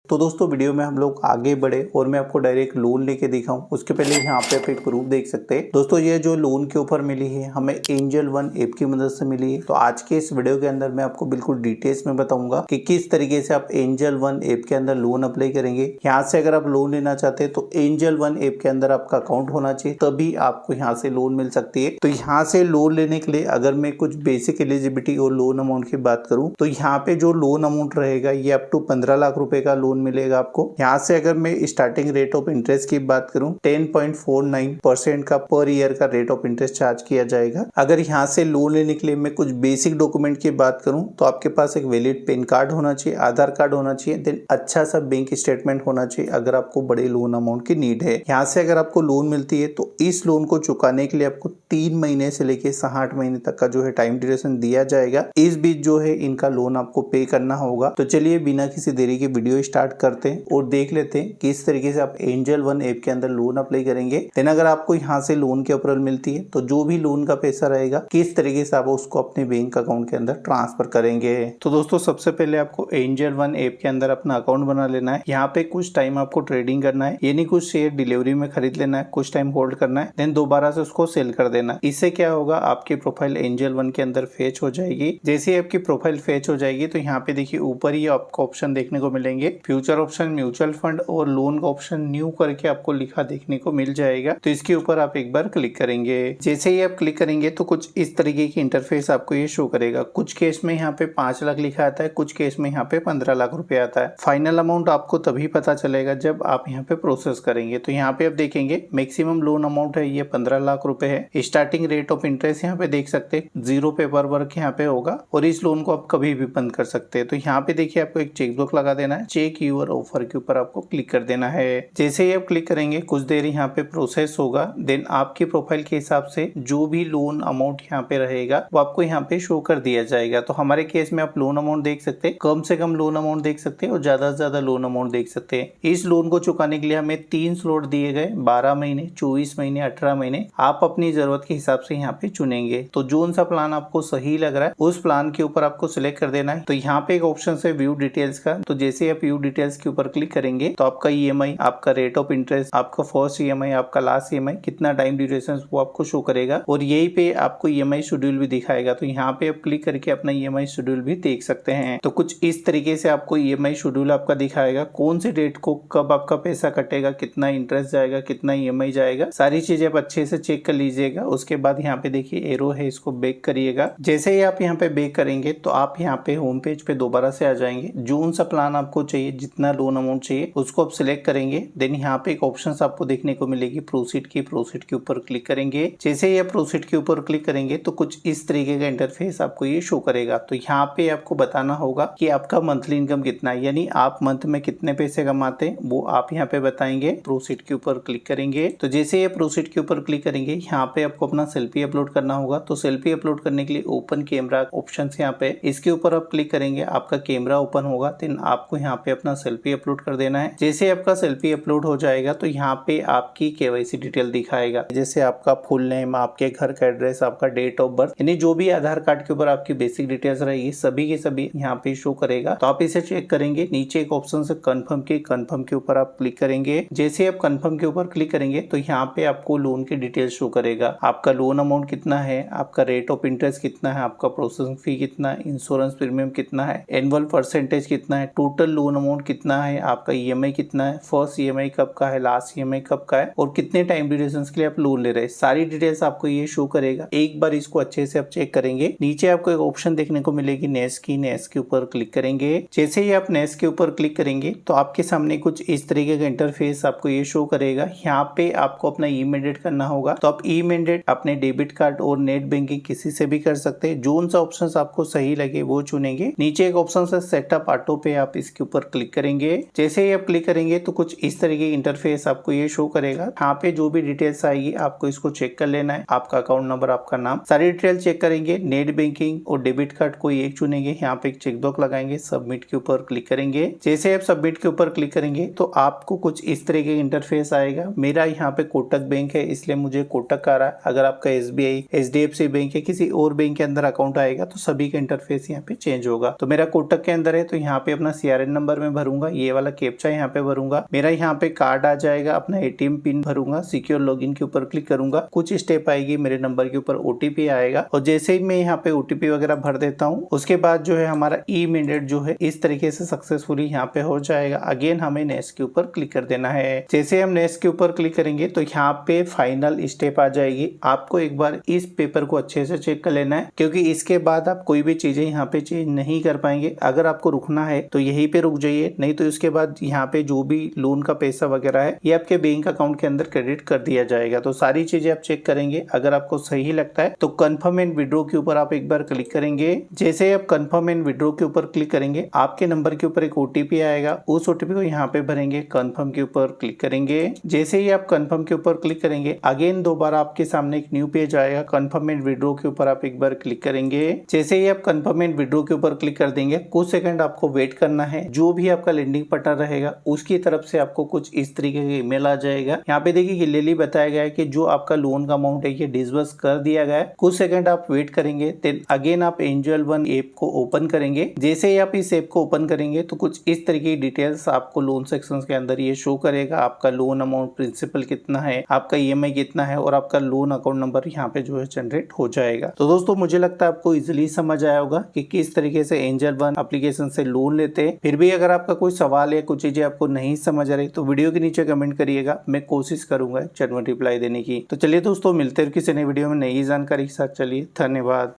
तो दोस्तों वीडियो में हम लोग आगे बढ़े और मैं आपको डायरेक्ट लोन लेके दिखाऊं उसके पहले यहाँ पे आप एक प्रूफ देख सकते हैं। दोस्तों ये जो लोन के ऊपर मिली है हमें एंजल वन ऐप की मदद से मिली है। तो आज के इस वीडियो के अंदर मैं आपको बिल्कुल डिटेल्स में बताऊंगा कि किस तरीके से आप एंजल वन ऐप के अंदर लोन अप्लाई करेंगे। यहाँ से अगर आप लोन लेना चाहते हैं तो एंजल वन ऐप के अंदर आपका अकाउंट होना चाहिए, तभी आपको यहाँ से लोन मिल सकती है। तो यहाँ से लोन लेने के लिए अगर मैं कुछ बेसिक एलिजिबिलिटी और लोन अमाउंट की बात करूँ तो यहाँ पे जो लोन अमाउंट रहेगा ये अप टू 15 लाख रुपए का लोन मिलेगा आपको। यहाँ से अगर मैं स्टार्टिंग रेट ऑफ इंटरेस्ट की बात करूं 10.49% का पर ईयर का रेट ऑफ इंटरेस्ट चार्ज किया जाएगा। अगर यहाँ से लोन लेने के लिए मैं कुछ बेसिक डॉक्यूमेंट की बात करूं तो आपके पास एक वैलिड पैन कार्ड होना चाहिए, आधार कार्ड होना चाहिए, देन अच्छा सा बैंक स्टेटमेंट होना चाहिए अगर आपको बड़े लोन अमाउंट की नीड है। यहाँ से अगर आपको लोन मिलती है तो इस लोन को चुकाने के लिए आपको 3 महीने से लेके 60 महीने तक का जो है टाइम ड्यूरेशन दिया जाएगा। इस बीच जो है इनका लोन आपको पे करना होगा। तो चलिए बिना किसी देरी के वीडियो स्टार्ट करते हैं और देख लेते हैं किस तरीके से आप एंजल वन ऐप के अंदर लोन अप्लाई करेंगे। देन अगर आपको यहाँ से लोन की अप्रूवल मिलती है तो जो भी लोन का पैसा रहेगा किस तरीके से आप उसको अपने बैंक अकाउंट के अंदर ट्रांसफर करेंगे। तो दोस्तों सबसे पहले आपको एंजल वन ऐप के अंदर अपना अकाउंट बना लेना है। यहाँ पे कुछ टाइम आपको ट्रेडिंग करना है, यानी कुछ शेयर डिलीवरी में खरीद लेना है, कुछ टाइम होल्ड करना है, देन दोबारा से उसको सेल कर देना। इससे क्या होगा, आपकी प्रोफाइल एंजल वन के अंदर फेच हो जाएगी। जैसे ही आपकी प्रोफाइल फेच हो जाएगी तो यहाँ पे देखिए ऊपर ही आपको ऑप्शन देखने को मिलेंगे, फ्यूचर ऑप्शन, म्यूचुअल फंड और लोन का ऑप्शन न्यू करके आपको लिखा देखने को मिल जाएगा। तो इसके ऊपर आप एक बार क्लिक करेंगे। जैसे ही आप क्लिक करेंगे तो कुछ इस तरीके की इंटरफेस आपको ये शो करेगा। कुछ केस में यहाँ पे 5 लाख लिखा आता है, कुछ केस में यहाँ पे 15 लाख रुपए आता है। फाइनल अमाउंट आपको तभी पता चलेगा जब आप यहाँ पे प्रोसेस करेंगे। तो यहाँ पे आप देखेंगे मैक्सिमम लोन अमाउंट है ये 15 लाख रुपए है। स्टार्टिंग रेट ऑफ इंटरेस्ट यहाँ पे देख सकते हैं 0 पेपर वर्क यहाँ पे होगा और इस लोन को आप कभी भी बंद कर सकते हैं। तो यहाँ पे देखिए आपको एक चेकबुक लगा देना है, चेक यूर ऑफर के ऊपर आपको क्लिक कर देना है। जैसे ही आप क्लिक करेंगे कुछ देर यहाँ पे प्रोसेस होगा, देन आपकी प्रोफाइल के हिसाब से जो भी लोन अमाउंट यहाँ पे रहेगा वो आपको यहाँ पे शो कर दिया जाएगा। तो हमारे केस में आप लोन अमाउंट देख सकते हैं, कम से कम लोन अमाउंट देख सकते हैं और ज्यादा से ज्यादा लोन अमाउंट देख सकते हैं। इस लोन को चुकाने के लिए हमें 3 स्लॉट दिए गए, 12 महीने, 24 महीने, 18 महीने। आप अपनी जरूरत के हिसाब से यहाँ पे चुनेंगे। तो जो सा प्लान आपको सही लग रहा है उस प्लान के ऊपर आपको सिलेक्ट कर देना है। तो यहाँ पे एक ऑप्शन है व्यू डिटेल्स का। तो जैसे आप व्यू डिटेल्स के ऊपर क्लिक करेंगे तो आपका ईएमआई, आपका रेट ऑफ इंटरेस्ट, आपका फर्स्ट ईएमआई, आपका लास्ट ईएमआई, कितना टाइम ड्यूरेशन वो आपको शो करेगा और यही पे आपको ईएमआई शेड्यूल भी दिखाएगा। तो यहाँ पे आप क्लिक करके अपना ईएमआई शेड्यूल भी देख सकते हैं। तो कुछ इस तरीके से आपको ईएमआई शेड्यूल आपका दिखाएगा, कौन सी डेट को कब आपका पैसा कटेगा, कितना इंटरेस्ट जाएगा, कितना ईएमआई जाएगा, सारी चीजें आप अच्छे से चेक कर लीजिएगा। उसके बाद यहाँ पे देखिए एरो है, इसको बैक करिएगा। जैसे ही आप यहाँ पे बैक करेंगे तो आप यहाँ पे होम पेज पे दोबारा से आ जाएंगे। जो सा प्लान आपको चाहिए, जितना लोन अमाउंट चाहिए उसको आप सिलेक्ट करेंगे। देन यहाँ पे एक ऑप्शन आपको देखने को मिलेगी प्रोसीड की, प्रोसीड के ऊपर क्लिक करेंगे। जैसे ही आप प्रोसीड के ऊपर क्लिक करेंगे तो कुछ इस तरीके का इंटरफेस आपको ये शो करेगा। तो यहाँ पे आपको बताना होगा कि आपका मंथली इनकम कितना है, यानी आप मंथ में कितने पैसे कमाते हैं वो आप यहाँ पे बताएंगे। प्रोसीड के ऊपर क्लिक करेंगे। तो जैसे ये प्रोसीड के ऊपर क्लिक करेंगे यहाँ पे आपको अपना सेल्फी अपलोड करना होगा। तो सेल्फी अपलोड करने के लिए ओपन कैमरा ऑप्शन यहाँ पे, इसके ऊपर आप क्लिक करेंगे, आपका कैमरा ओपन होगा। देन आपको यहाँ पे अपना सेल्फी अपलोड कर देना है। जैसे आपका सेल्फी अपलोड हो जाएगा तो यहाँ पे आपकी केवाईसी डिटेल दिखाएगा, जैसे आपका फुल नेम, आपके घर का एड्रेस, आपका डेट ऑफ बर्थ, यानी जो भी आधार कार्ड के ऊपर आपकी बेसिक डिटेल्स रहेगी सभी के सभी यहाँ पे शो करेगा। तो आप इसे चेक करेंगे। नीचे एक ऑप्शन से कंफर्म के ऊपर आप क्लिक करेंगे। जैसे आप कंफर्म के ऊपर क्लिक करेंगे तो यहाँ पे आपको लोन की डिटेल शो करेगा, आपका लोन अमाउंट कितना है, आपका रेट ऑफ इंटरेस्ट कितना है, आपका प्रोसेसिंग फी कितना है, इंश्योरेंस प्रीमियम कितना है, एनुअल परसेंटेज कितना है, टोटल लोन अमाउंट कितना है, आपका ईएमआई कितना है, फर्स्ट ईएमआई कब का है, लास्ट ईएमआई कब का है और कितने टाइम ड्यूरेशन के लिए आप लोन ले रहे हैं, सारी डिटेल्स आपको ये शो करेगा। एक बार इसको अच्छे से आप चेक करेंगे। नीचे आपको एक ऑप्शन देखने को मिलेगी नेक्स्ट की, नेक्स्ट के ऊपर क्लिक करेंगे। जैसे ही आप नेक्स्ट के ऊपर क्लिक करेंगे तो आपके सामने कुछ इस तरीके का इंटरफेस आपको ये शो करेगा। यहाँ पे आपको अपना ई मैंडेट करना होगा। तो आप ई मैंडेट अपने डेबिट कार्ड और नेट बैंकिंग किसी से भी कर सकते हैं। जो सा ऑप्शन आपको सही लगे वो चुनेंगे। नीचे एक ऑप्शन है सेटअप ऑटो पे, आप इसके ऊपर क्लिक करेंगे। जैसे ही आप क्लिक करेंगे तो कुछ इस तरीके की इंटरफेस आपको ये शो करेगा। यहाँ पे जो भी डिटेल्स आएगी आपको इसको चेक कर लेना है, आपका अकाउंट नंबर, आपका नाम, सारी डिटेल चेक करेंगे। नेट बैंकिंग और डेबिट कार्ड कोई एक चुनेंगे। यहाँ पे एक चेकबॉक्स लगाएंगे, सबमिट के ऊपर क्लिक करेंगे। जैसे आप सबमिट के ऊपर क्लिक करेंगे तो आपको कुछ इस तरीके का इंटरफेस आएगा। मेरा यहाँ पे कोटक बैंक है इसलिए मुझे कोटक आ रहा है, अगर आपका SBI, HDFC बैंक या किसी और बैंक के अंदर अकाउंट आएगा तो सभी का इंटरफेस यहाँ पे चेंज होगा। तो मेरा कोटक के अंदर है तो यहाँ पे अपना CRN नंबर में भरूंगा, ये वाला कैप्चा यहाँ पे भरूंगा, मेरा यहाँ पे कार्ड आ जाएगा, अपना ATM पिन भरूंगा, सिक्योर लॉगिन के ऊपर क्लिक करूंगा, कुछ स्टेप आएगी, मेरे नंबर के ऊपर OTP आएगा और जैसे ही मैं यहाँ पे OTP वगैरह भर देता हूँ उसके बाद जो है हमारा ई-मैंडेट जो है इस तरीके से सक्सेसफुली यहाँ पे हो जाएगा। अगेन हमें नेक्स्ट के ऊपर क्लिक कर देना है। जैसे हम नेक्स्ट के ऊपर क्लिक करेंगे तो यहाँ पे फाइनल स्टेप आ जाएगी। आपको एक बार इस पेपर को अच्छे से चेक कर लेना है क्योंकि इसके बाद आप कोई भी चीजें यहाँ पे चेंज नहीं कर पाएंगे। अगर आपको रुकना है तो यहीं पे रुक जाइए, नहीं तो इसके बाद यहाँ पे जो भी लोन का पैसा वगैरह है ये आपके बैंक अकाउंट के अंदर क्रेडिट कर दिया जाएगा। तो सारी चीजें आप चेक करेंगे, अगर आपको सही लगता है तो कंफर्म एंड विड्रॉ के ऊपर आप एक बार क्लिक करेंगे। जैसे आप कंफर्म एंड विड्रॉ के ऊपर क्लिक करेंगे आपके नंबर के ऊपर एक OTP आएगा, उस OTP को यहाँ पे भरेंगे, कंफर्म के ऊपर क्लिक करेंगे। जैसे ही आप कंफर्म के ऊपर क्लिक करेंगे अगेन दोबारा आपके सामने एक न्यू पेज आएगा, कंफर्म एंड विड्रॉ के ऊपर आप एक बार क्लिक करेंगे। जैसे ही आप कंफर्म एंड विड्रॉ के ऊपर क्लिक कर देंगे कुछ सेकंड आपको वेट करना है। जो भी आपका लेंडिंग पार्टनर रहेगा उसकी तरफ से आपको कुछ इस तरीके का ईमेल आ जाएगा। यहाँ पे देखिए क्लियरली बताया गया है कि जो आपका लोन का अमाउंट है ये डिसबर्स कर दिया गया है। कुछ सेकंड आप वेट करेंगे, देन अगेन आप एंजल वन ऐप को ओपन करेंगे। जैसे ही आप इस ऐप को ओपन करेंगे तो कुछ इस तरीके की डिटेल्स आपको लोन सेक्शन के अंदर ये शो करेगा। आपका लोन अमाउंट, प्रिंसिपल कितना है, आपका EMI कितना है और आपका लोन अकाउंट नंबर यहाँ पे जो है जनरेट हो जाएगा। तो दोस्तों मुझे लगता है आपको इजिली समझ आया होगा कि किस तरीके से एंजल वन एप्लीकेशन से लोन लेते हैं। फिर भी अगर आपका कोई सवाल या कुछ चीजें आपको नहीं समझ आ रही तो वीडियो के नीचे कमेंट करिएगा, मैं कोशिश करूंगा जनरल रिप्लाई देने की। तो चलिए दोस्तों मिलते हैं किसी नई वीडियो में नई जानकारी के साथ। चलिए धन्यवाद।